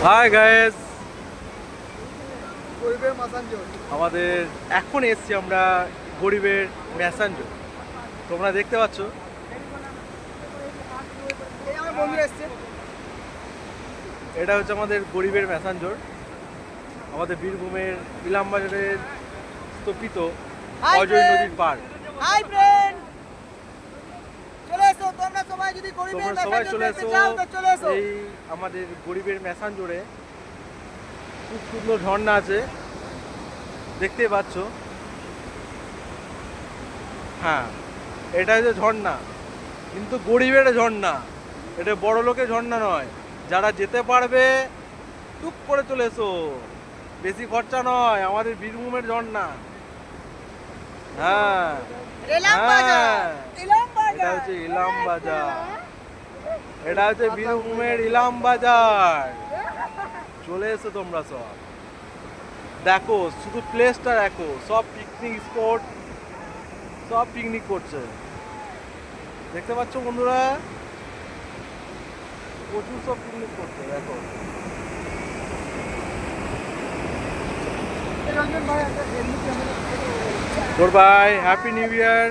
Hi guys, গরিবের মাসাঞ্জোর। আমাদের এখন এসছি আমরা গরিবের ম্যাসাঞ্জো। তোমরা দেখতে পাচ্ছ এই আমার বন্ধুরা এসছে। এটা হচ্ছে আমাদের গরিবের ম্যাসাঞ্জোর, আমাদের বীরভূমের ইলামবাজারের স্থপিত Hi, অজয় friend! নদীর পার। হাই ফ্রেন্ড, চলে এসো তোমরা সবাই, যদি গরিবের তোমরা সবাই মেসাঞ্জোর চলে দেখতে এসো চাও তো চলে এসো। এই আমাদের গরিবের ম্যাসাঞ্জোরে। খুব সুন্দর ঝর্ণা আছে, দেখতেই পাচ্ছ। হ্যাঁ, এটা হচ্ছে ঝর্ণা, কিন্তু গরিবের ঝর্ণা, এটা বড় লোকের ঝর্ণা নয়। যারা যেতে পারবে টুক করে চলে এসো, বেশি খরচা নয়, আমাদের বীরভূমের ঝর্ণা। হ্যাঁ এলাম বাজার, হ্যাঁ, এলাম এটা বাজার। হচ্ছে ইলাম বাজার, এটা হচ্ছে বীরভূমের ইলাম বাজার। চলে এসো তোমরা সব, দেখো শুধু প্লেসটা দেখো, সব পিকনিক স্পট, সব পিকনিক করছে, দেখতে পাচ্ছ বন্ধুরা, প্রচুর সব পিকনিক করছে দেখো। রঞ্জন ভাই একটা এমনি camera. Good bye, happy new year.